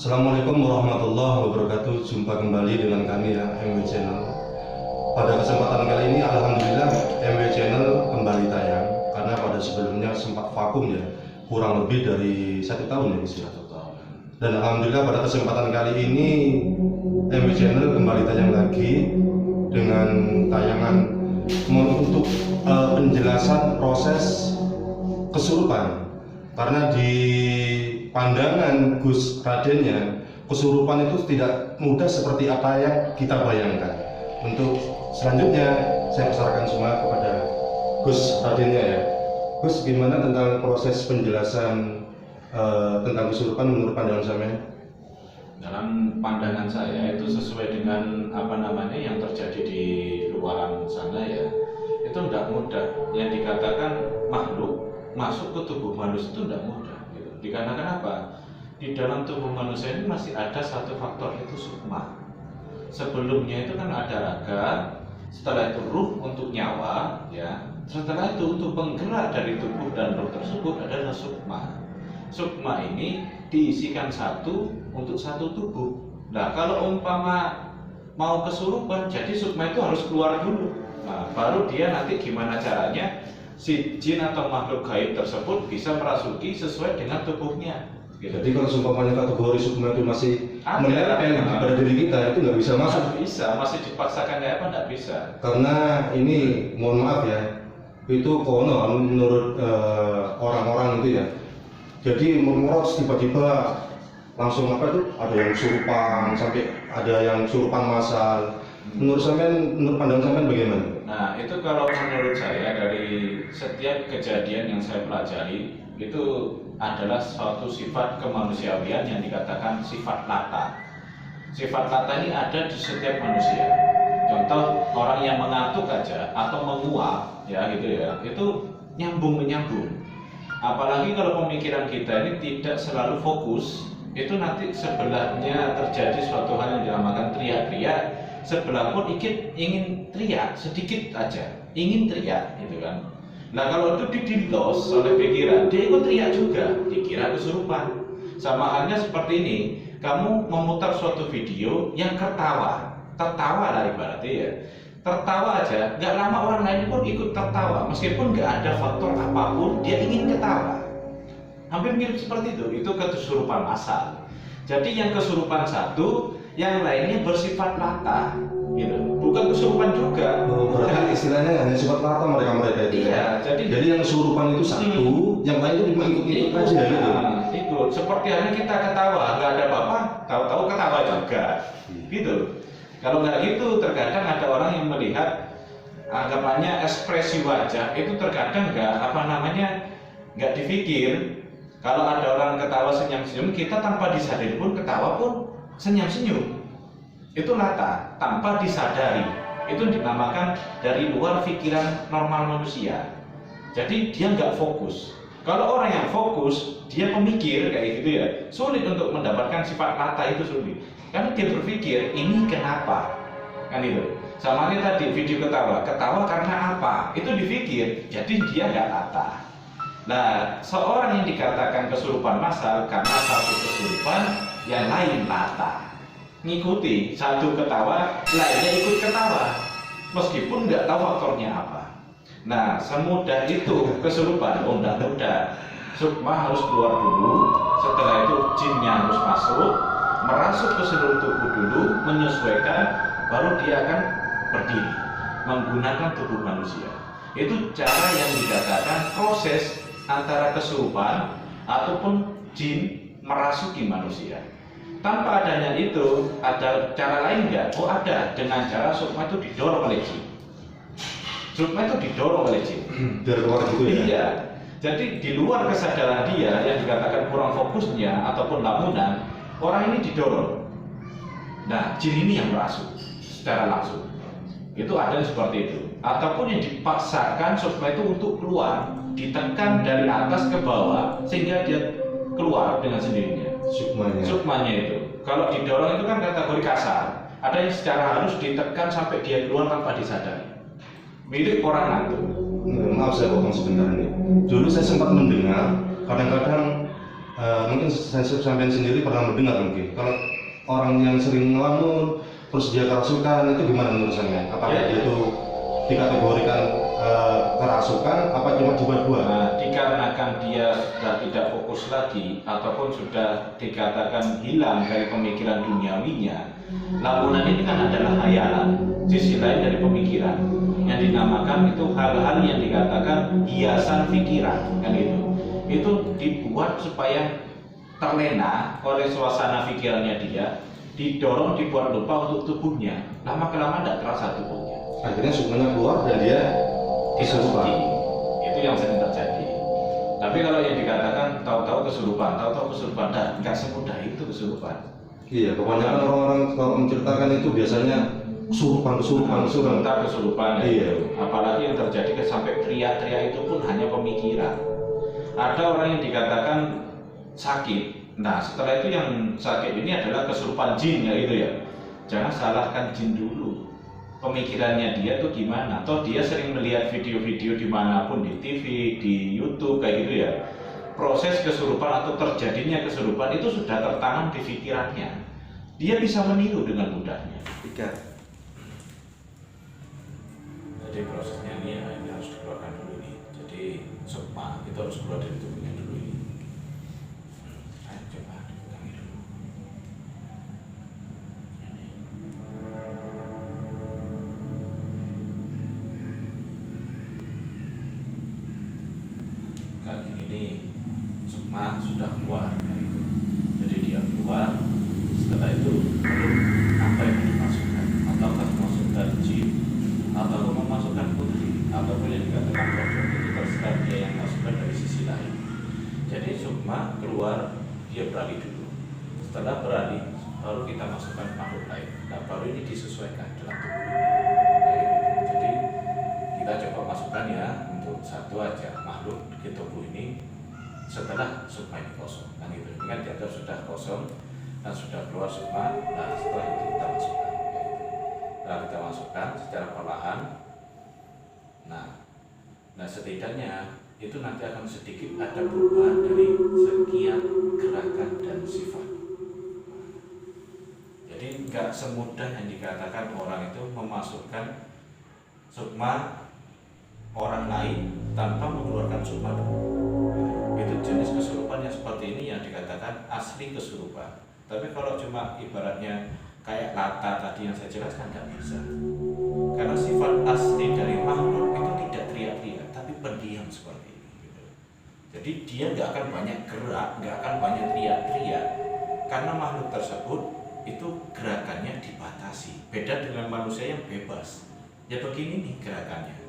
Assalamualaikum warahmatullahi wabarakatuh. Jumpa kembali dengan kami ya, MW Channel. Pada kesempatan kali ini alhamdulillah MW Channel kembali tayang, karena pada sebelumnya sempat vakum ya, kurang lebih dari 1 tahun ya Gus. Dan alhamdulillah pada kesempatan kali ini MW Channel kembali tayang lagi dengan tayangan untuk penjelasan proses kesurupan. Karena di pandangan Gus Radennya, kesurupan itu tidak mudah seperti apa yang kita bayangkan. Untuk selanjutnya saya persilakan semua kepada Gus Radennya ya. Gus, gimana tentang proses penjelasan tentang kesurupan menurut pandangan saya? Dalam pandangan saya itu sesuai dengan yang terjadi di luaran sana ya, itu tidak mudah. Yang dikatakan makhluk masuk ke tubuh manusia itu tidak mudah gitu. Dikarenakan apa? Di dalam tubuh manusia ini masih ada satu faktor, itu sukma. Sebelumnya itu kan ada raga, setelah itu ruh untuk nyawa ya, setelah itu untuk penggerak dari tubuh dan roh tersebut adalah sukma. Sukma ini diisikan satu untuk satu tubuh. Nah, kalau umpama mau kesurupan, jadi sukma itu harus keluar dulu. Nah, baru dia nanti gimana caranya si jin atau makhluk gaib tersebut bisa merasuki sesuai dengan tubuhnya. Gitu. Jadi kalau seumpamanya kategori sukma itu masih menempel pada diri kita, itu nggak bisa masuk. Nggak bisa, masih dipaksakan kayak apa nggak bisa. Karena ini, mohon maaf ya, itu kono menurut orang-orang itu ya. Jadi menurut tiba-tiba langsung ada yang kesurupan, sampai ada yang kesurupan massal. Menurut pandangan sampean bagaimana? Nah, itu kalau menurut saya dari setiap kejadian yang saya pelajari itu adalah suatu sifat kemanusiawian yang dikatakan sifat lata. Sifat lata ini ada di setiap manusia. Contoh, orang yang mengantuk aja atau menguap ya gitu ya, itu menyambung. Apalagi kalau pemikiran kita ini tidak selalu fokus, itu nanti sebelahnya terjadi suatu hal yang dinamakan teriak-teriak. Sebelah pun ingin teriak sedikit aja, ingin teriak gitu kan. Nah, kalau itu didilos oleh pikiran, dia ikut teriak juga, dikira kesurupan. Sama halnya seperti ini, kamu memutar suatu video yang tertawa lah ibaratnya ya, tertawa aja, nggak lama orang lain pun ikut tertawa, meskipun nggak ada faktor apapun, dia ingin ketawa. Hampir mirip seperti itu kesurupan massal. Jadi yang kesurupan satu, yang lainnya bersifat lata, gitu. Bukan kesurupan juga. Berarti istilahnya hanya sifat lata mereka itu. Iya, jadi yang kesurupan itu satu, yang lain itu cuma ikut aja gitu. Ikut. Seperti halnya kita ketawa, nggak ada apa-apa, tahu-tahu ketawa juga, gitu. Kalau nggak gitu, terkadang ada orang yang melihat anggapannya ekspresi wajah itu terkadang nggak dipikir. Kalau ada orang ketawa senyum-senyum, kita tanpa disadari pun ketawa pun senyum-senyum. Itu lata, tanpa disadari. Itu dinamakan dari luar pikiran normal manusia. Jadi dia nggak fokus. Kalau orang yang fokus, dia pemikir kayak gitu ya, sulit untuk mendapatkan sifat lata itu sulit. Karena dia berpikir, ini kenapa? Kan itu. Sama ini tadi video ketawa karena apa? Itu dipikir, jadi dia nggak lata. Nah, seorang yang dikatakan kesurupan massal karena satu kesurupan, yang lain lata. Ngikuti, satu ketawa, lainnya ikut ketawa, meskipun nggak tahu faktornya apa. Nah, semudah itu kesurupan, tidak mudah. Sukma harus keluar dulu, setelah itu jinnya harus masuk, merasuk ke seluruh tubuh dulu, menyesuaikan, baru dia akan berdiri, menggunakan tubuh manusia. Itu cara yang dikatakan proses antara kesurupan ataupun jin merasuki manusia. Tanpa adanya itu, ada cara lain nggak? Oh ada, dengan cara sukma itu didorong oleh jin. Sukma itu didorong oleh jin. Biar keluar gitu ya? Iya. Jadi di luar kesadaran dia yang dikatakan kurang fokusnya ataupun lamunan, orang ini didorong. Nah, jin ini yang merasuk secara langsung. Itu ada yang seperti itu. Ataupun yang dipaksakan sukma itu untuk keluar, ditekan dari atas ke bawah sehingga dia keluar dengan sendirinya. Sukmanya itu. Kalau didorong itu kan kategori kasar. Ada yang secara halus ditekan sampai dia keluar tanpa disadari. Mirip orang ngantuk. Maaf saya potong sebentar nih. Dulu saya sempat mendengar kadang-kadang Mungkin sampean sendiri pernah mendengar mungkin kalau orang yang sering ngelamun terus dia kerasukan itu gimana menurut sampean? Apakah dia itu dikategorikan kerasukan apa cuma coba-coba? Nah, dikarenakan dia sudah tidak fokus lagi ataupun sudah dikatakan hilang dari pemikiran duniawinya, lamunan ini kan adalah hayalan, sisi lain dari pemikiran yang dinamakan itu hal-hal yang dikatakan hiasan pikiran, kan itu dibuat supaya terlena oleh suasana pikirannya dia, didorong dibuat lupa untuk tubuhnya, lama kelamaan tidak terasa tubuhnya, Akhirnya sukmanya keluar dan dia kesurupan. itu yang sering terjadi. Tapi kalau yang dikatakan tahu-tahu kesurupan nggak semudah itu kesurupan. Iya, kebanyakan orang-orang kalau menceritakan itu biasanya kesurupan. Sebentar kesurupan. Iya. Apalagi yang terjadi sampai teriak-teriak itu pun hanya pemikiran. Ada orang yang dikatakan sakit. Nah, setelah itu yang sakit ini adalah kesurupan jin ya itu ya. Jangan salahkan jin dulu. Pemikirannya dia tuh gimana? Toh dia sering melihat video-video dimanapun, di TV, di YouTube kayak gitu ya. Proses kesurupan atau terjadinya kesurupan itu sudah tertanam di pikirannya. Dia bisa meniru dengan mudahnya. Jadi prosesnya ini ya, ini harus dikeluarkan dulu nih. Jadi sukma itu harus keluar dari tubuhnya dulu ini. Ayo coba dipegangi dulu. Kali ini sukma sudah keluar dari itu. Jadi dia keluar. Setelah itu apa yang dimasukkan? Ataukah memasukkan jin atau memasukkan putri ataupun yang dikatakan bodoh, itu terserah dia yang masukkan dari sisi lain. Jadi sukma keluar, dia beralih dulu. Setelah beralih, baru kita masukkan makhluk lain. Nah, baru ini disesuaikan dalam tubuh ini. Jadi kita coba masukkan ya untuk satu aja makhluk di tubuh ini setelah sukma ini kosong. Kan gitu. Ini kan dianggap sudah kosong dan sudah keluar sukma. Nah, setelah itu kita masukkan. Setelah kita masukkan secara perlahan. Nah setidaknya itu nanti akan sedikit ada perubahan dari sekian gerakan dan sifat. Jadi nggak semudah yang dikatakan orang itu memasukkan sukma orang lain tanpa mengeluarkan sukma dulu. Itu jenis kesurupan yang seperti ini yang dikatakan asli kesurupan. Tapi kalau cuma ibaratnya kayak lata tadi yang saya jelaskan nggak bisa. Karena sifat asli dari makhluk itu tidak teriak-teriak, tapi pendiam seperti ini. Gitu. Jadi dia nggak akan banyak gerak, nggak akan banyak teriak-teriak, karena makhluk tersebut itu gerakannya dibatasi. Beda dengan manusia yang bebas. Ya begini nih gerakannya,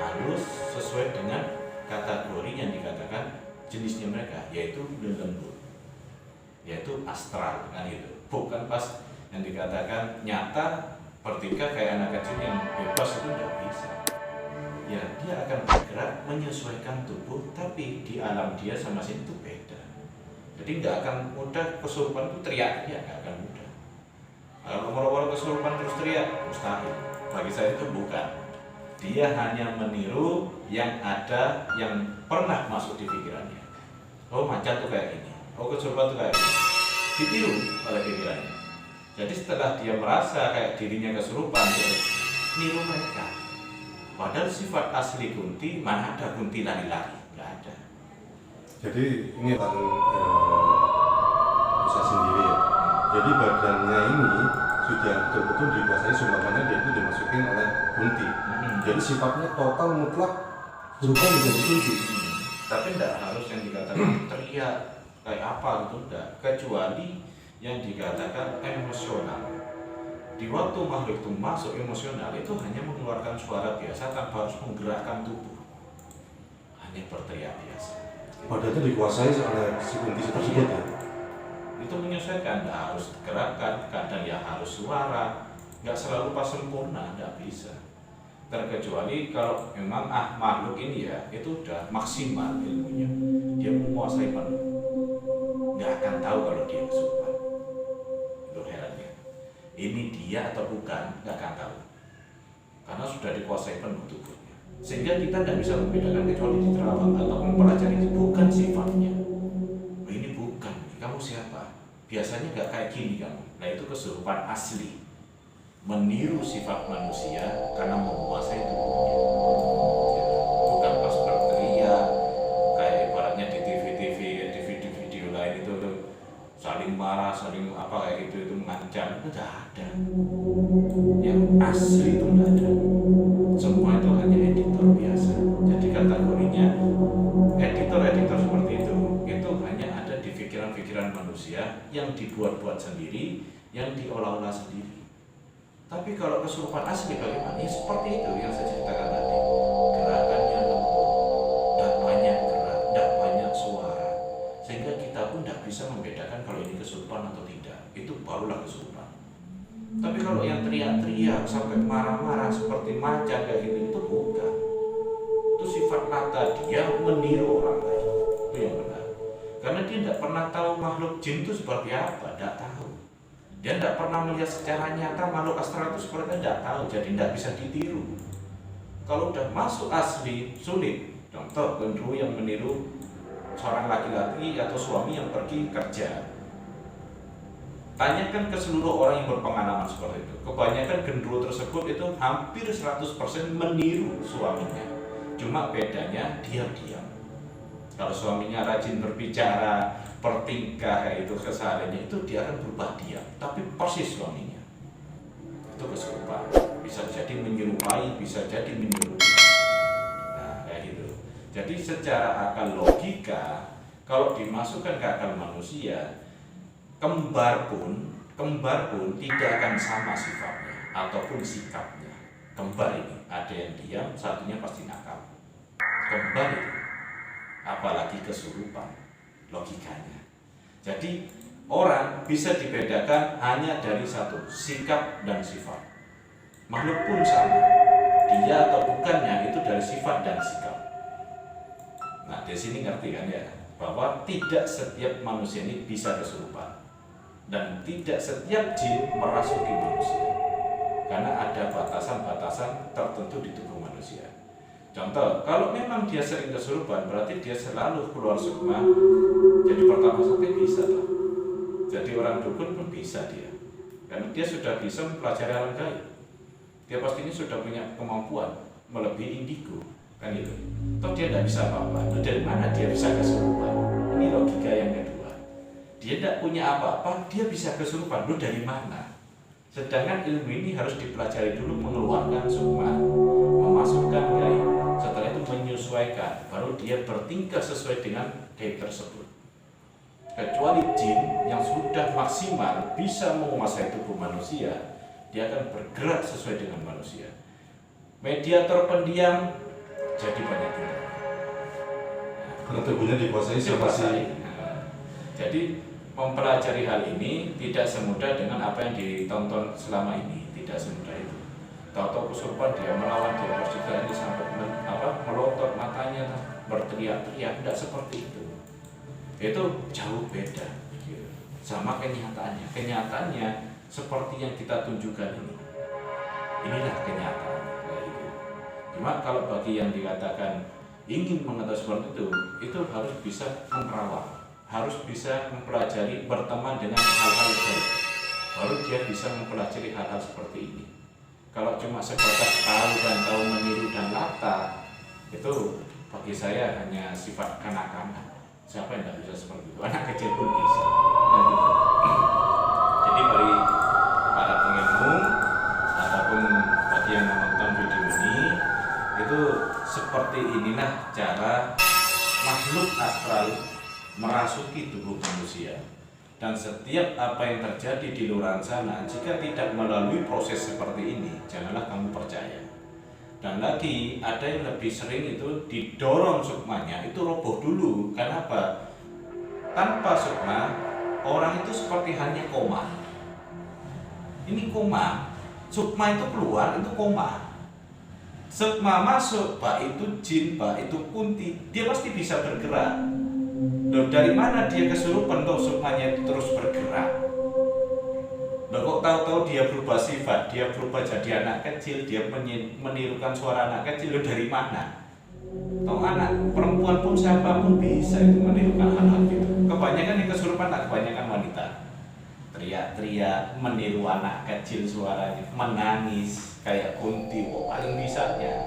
halus sesuai dengan kategori yang dikatakan jenisnya mereka, yaitu lembut, yaitu astral, kan gitu. Bukan pas yang dikatakan nyata bertingkah kayak anak kecil yang bebas, itu tidak bisa. Ya dia akan bergerak menyesuaikan tubuh, tapi di alam dia sama sini itu beda. Jadi nggak akan mudah kesurupan itu teriak-teriak, nggak akan mudah. Kalau moro-moro kesurupan terus teriak, mustahil. Bagi saya itu bukan. Dia hanya meniru yang ada, yang pernah masuk di pikirannya. Oh macan tuh kayak gini, oh kesurupan tuh kayak gini. Ditiru oleh pikirannya. Jadi setelah dia merasa kayak dirinya kesurupan, dia niru mereka. Padahal sifat asli Kunti, mana ada Kunti lari-lari? Nggak ada. Jadi ini kan pusat sendiri ya. Jadi badannya ini sudah betul-betul dikuasai, seumpamanya dia itu dimasukin oleh Kunti. Jadi sifatnya total mutlak berubah menjadi Kunti. Tapi tidak harus yang dikatakan teriak kayak apa gitu, enggak. Kecuali yang dikatakan emosional. Di waktu makhluk itu masuk emosional, itu hanya mengeluarkan suara biasa tanpa harus menggerakkan tubuh, hanya berteriak biasa. Badannya dikuasai oleh si Kunti tersebut ya. Itu menyesuaikan, nggak harus gerakan, kadang ya harus suara, nggak selalu pas sempurna, nggak bisa. Terkecuali kalau memang makhluk ini ya itu udah maksimal ilmunya, dia menguasai penuh, nggak akan tahu kalau dia kesurupan. Itu herannya. Ini dia atau bukan, nggak akan tahu, karena sudah dikuasai penuh tubuhnya. Sehingga kita tidak bisa membedakan kecuali di terawang atau mempelajari itu bukan sifatnya. biasanya nggak kayak gini kamu. Nah itu kesurupan asli, meniru sifat manusia karena menguasai tubuhnya. Bukan pas berteriak kayak ibaratnya di TV-TV, di video-video lain itu tuh saling marah, saling apa kayak gitu, itu mengancam, itu tidak ada. Yang asli itu tidak ada. Semua itu hanya editor biasa. Jadi kategorinya editor seperti itu hanya ada di pikiran-pikiran manusia yang dibuat-buat sendiri, yang diolah-olah sendiri. Tapi kalau kesurupan asli bagaimana? Ya seperti itu yang saya ceritakan tadi. Gerakannya lembut, tidak banyak gerak, tidak banyak suara, sehingga kita pun tidak bisa membedakan kalau ini kesurupan atau tidak. Itu barulah kesurupan. Tapi kalau yang teriak-teriak sampai marah-marah seperti macan kayak gitu, itu bukan. Itu sifat mata dia meniru orang lain. Itu yang benar. Karena dia tidak pernah tahu makhluk jin itu seperti apa, tidak tahu. Dia tidak pernah melihat secara nyata makhluk astral itu seperti apa, tidak tahu. Jadi tidak bisa ditiru. Kalau udah masuk asli, sulit. Contoh, genderuwo yang meniru seorang laki-laki atau suami yang pergi kerja. Tanyakan ke seluruh orang yang berpengalaman seperti itu. Kebanyakan genderuwo tersebut itu hampir 100% meniru suaminya. Cuma bedanya diam-diam. Kalau suaminya rajin berbicara, bertingkah itu kesehariannya, itu dia akan berubah diam. Tapi persis suaminya. Itu kesurupan. Bisa jadi menyerupai, bisa jadi menyerupai. Nah, kayak gitu. Jadi secara akal logika, kalau dimasukkan ke akal manusia, kembar pun tidak akan sama sifatnya ataupun sikapnya. Kembar ini ada yang diam, satunya pasti nakal. Kembar itu, apalagi kesurupan, logikanya. Jadi orang bisa dibedakan hanya dari satu, sikap dan sifat. Makhluk pun sama, dia atau bukannya itu dari sifat dan sikap. Nah di sini ngerti kan ya, bahwa tidak setiap manusia ini bisa kesurupan. Dan tidak setiap jin merasuki manusia, karena ada batasan-batasan tertentu di tubuh manusia. Contoh, kalau memang dia sering kesurupan, berarti dia selalu keluar sukma. Jadi pertama sakti bisa toh. Jadi orang dukun pun bisa dia, karena dia sudah bisa mempelajari alam gaib. Dia pastinya sudah punya kemampuan melebihi indigo, kan itu. Toh dia tidak bisa apa-apa. Nah, dari mana dia bisa kesurupan? Ini logika yang kedua. Dia tidak punya apa-apa, dia bisa kesurupan. Lu dari mana? Sedangkan ilmu ini harus dipelajari dulu, mengeluarkan sukma, memasukkan gaib. Setelah itu menyesuaikan, baru dia bertingkah sesuai dengan gaib tersebut. Kecuali jin yang sudah maksimal bisa menguasai tubuh manusia, dia akan bergerak sesuai dengan manusia. Mediator pendiam jadi banyak guna. Karena tubuhnya dikuasai sama si. Jadi mempelajari hal ini tidak semudah dengan apa yang ditonton selama ini, tidak semudah itu. Tahu-tahu kesurupan dia melawan, dia berjuga ini sampai melotot matanya, berteriak-teriak, tidak seperti itu. Itu jauh beda sama kenyataannya. Kenyataannya seperti yang kita tunjukkan ini. Inilah kenyataan. Cuma kalau bagi yang dikatakan ingin mengetahui seperti itu harus bisa menerawang. Harus bisa mempelajari, berteman dengan hal-hal gaib, baru dia bisa mempelajari hal-hal seperti ini. Kalau cuma sebatas tahu meniru dan lata, itu bagi saya hanya sifat kanak-kanak. Siapa yang tidak bisa seperti itu? Anak kecil pun bisa. Jadi bagi para pengilmu ataupun bagi yang menonton video ini, itu seperti inilah cara makhluk astral merasuki tubuh manusia. Dan setiap apa yang terjadi di luar sana, jika tidak melalui proses seperti ini, janganlah kamu percaya. Dan lagi ada yang lebih sering itu didorong sukmanya, itu roboh dulu. Kenapa? Tanpa sukma, orang itu seperti hanya koma. Ini koma, sukma itu keluar, itu koma. Sukma masuk, pak itu jin, pak itu kunti, dia pasti bisa bergerak. Loh, dari mana dia kesurupan kok sukmanya itu terus bergerak? Loh, kok tahu-tahu dia berubah sifat, dia berubah jadi anak kecil, dia menirukan suara anak kecil. Loh, dari mana? Toh anak perempuan pun siapapun bisa itu menirukan hal-hal gitu. Kebanyakan yang kesurupan tak kebanyakan wanita. teriak-teriak, meniru anak kecil suaranya, menangis kayak Kunti, paling bisanya.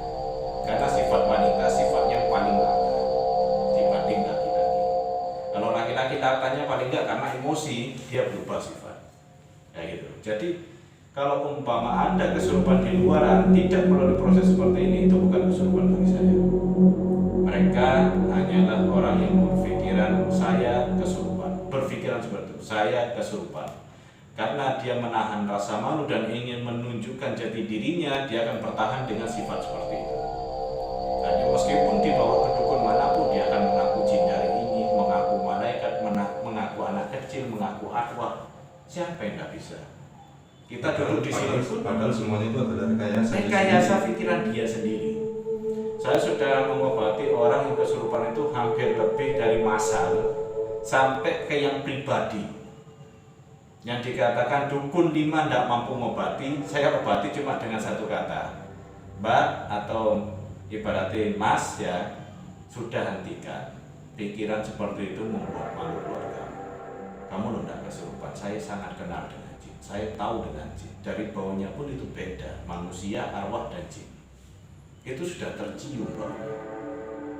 Karena sifat wanita sifatnya paling latah dibanding laki-laki. Kalau laki-laki latahnya paling enggak karena emosi, dia berubah sifat. Ya gitu. Jadi kalau umpama ada kesurupan di luaran tidak perlu diproses seperti ini, itu bukan kesurupan bagi saya. Mereka hanyalah orang yang berpikiran saya kesurupan, berpikiran seperti itu, saya kesurupan. Karena dia menahan rasa malu dan ingin menunjukkan jati dirinya, dia akan bertahan dengan sifat seperti itu. Dan meskipun dibawa ke dukun manapun, dia akan mengaku jin dari ini, mengaku malaikat, mengaku anak kecil, mengaku arwah. Siapa yang nggak bisa? Kita duduk di sini pun padahal semuanya itu adalah rekayasa pikiran dia sendiri. Saya sudah mengobati orang yang kesurupan itu hampir lebih dari massal sampai ke yang pribadi. Yang dikatakan dukun 5 tidak mampu mengobati, saya obati cuma dengan satu kata, Mbak atau ibaratnya Mas ya, sudah hentikan. Pikiran seperti itu membuat malu keluarga. Kamu tidak kesurupan, saya sangat kenal dengan jin, saya tahu dengan jin. Dari baunya pun itu beda, manusia, arwah dan jin. Itu sudah tercium baunya.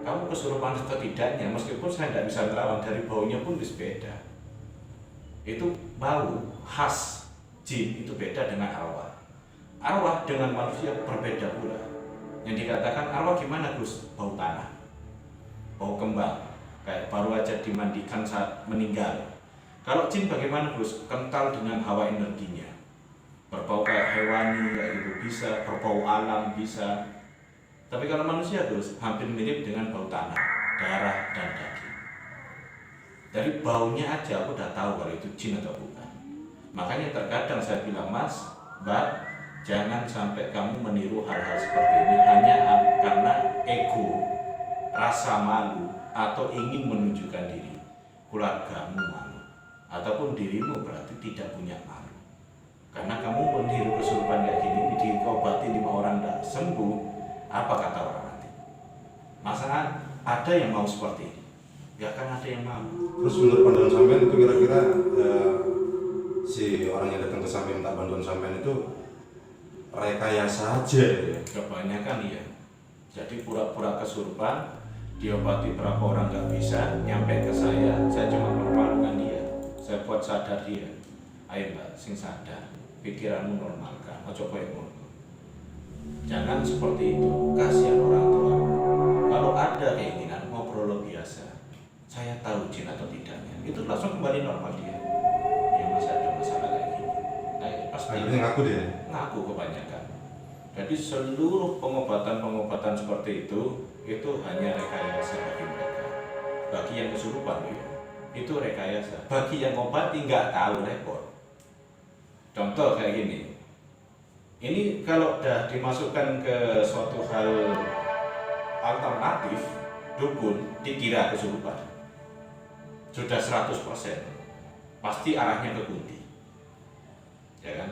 Kamu kesurupan atau tidaknya, meskipun saya tidak bisa melawan, dari baunya pun bisa beda. Itu bau khas jin itu beda dengan arwah. Arwah dengan manusia berbeda pula. Yang dikatakan arwah gimana Gus? Bau tanah, bau kembang, kayak baru aja dimandikan saat meninggal. Kalau jin bagaimana Gus? Kental dengan hawa energinya, berbau kayak hewani kayak gitu bisa, berbau alam bisa. Tapi kalau manusia Gus hampir mirip dengan bau tanah, darah dan daging. Dari baunya aja aku udah tahu kalau itu jin atau bukan. Makanya terkadang saya bilang, Mas, Mbak, jangan sampai kamu meniru hal-hal seperti ini hanya karena ego, rasa malu, atau ingin menunjukkan diri. Keluargamu malu, ataupun dirimu berarti tidak punya malu. Karena kamu meniru kesurupan kayak gini, diobati 5 orang tidak sembuh, apa kata orang nanti? Masa ada yang mau seperti ini? Gak akan ada yang mau. Terus menurut pandangan sampean itu kira-kira si orang yang datang ke sampean minta bantuan sampean itu rekayasa aja ya? Kebanyakan iya. Jadi pura-pura kesurupan, diobati berapa orang gak bisa, nyampe ke saya cuma mempermalukan dia. Saya buat sadar dia. Ayo Mbak, sing sadar, pikiranmu normalkan, ojo koyo ngono. Jangan seperti itu, kasihan orang tua. Kalau ada keinginan ngobrol biasa, saya tahu jin atau tidaknya, itu langsung kembali normal dia. Ya masih ada masalah kayak gini. Nah, pasti Akhirnya ngaku deh. ngaku kebanyakan. Jadi seluruh pengobatan seperti itu hanya rekayasa bagi mereka. Bagi yang kesurupan ya, itu rekayasa. Bagi yang ngobati nggak tahu repot. Contoh kayak gini. Ini kalau udah dimasukkan ke suatu hal alternatif, dukun dikira kesurupan. Sudah 100%. Pasti arahnya ke Kunti. Ya kan?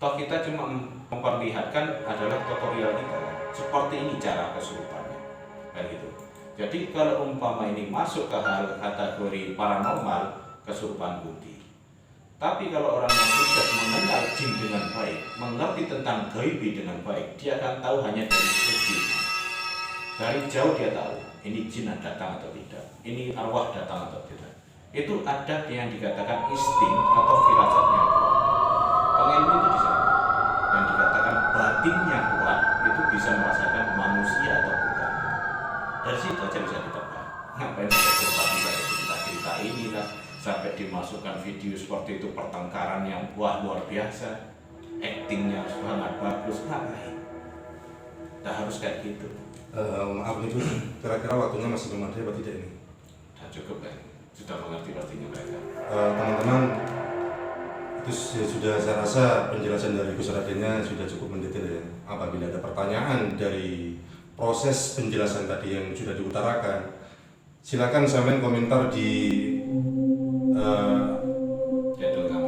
Toh kita cuma memperlihatkan adalah tutorial kita. Seperti ini cara kesurupannya. Kayak gitu. Jadi kalau umpama ini masuk ke hal kategori paranormal, kesurupan Kunti. Tapi kalau orang yang sudah mengenal jin dengan baik, mengerti tentang gaibi dengan baik, dia akan tahu hanya dari segi. Dari jauh dia tahu, ini jin datang atau tidak, ini arwah datang atau tidak. Itu ada yang dikatakan insting atau firasatnya kuat. Pengilmu itu di sana. Yang dikatakan batinnya kuat, itu bisa merasakan manusia atau bukan. Dari situ aja bisa ditebak. Ngapain pakai cerita ini lah. Sampai dimasukkan video seperti itu, pertengkaran yang luar biasa, aktingnya sangat bagus, ngapain? Tidak harus kayak gitu. Maaf nih Gus, kira-kira waktunya masih belum ada apa tidak ini? Sudah cukup kan? Sudah mengerti pastinya mereka. Teman-teman, itu sudah saya rasa penjelasan dari Gus Radennya sudah cukup mendetail ya. Apabila ada pertanyaan dari proses penjelasan tadi yang sudah diutarakan, silakan sampean komentar di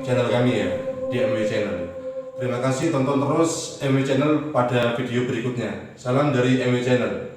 channel kami ya, di MW Channel. Terima kasih, tonton terus MW Channel pada video berikutnya. Salam dari MW Channel.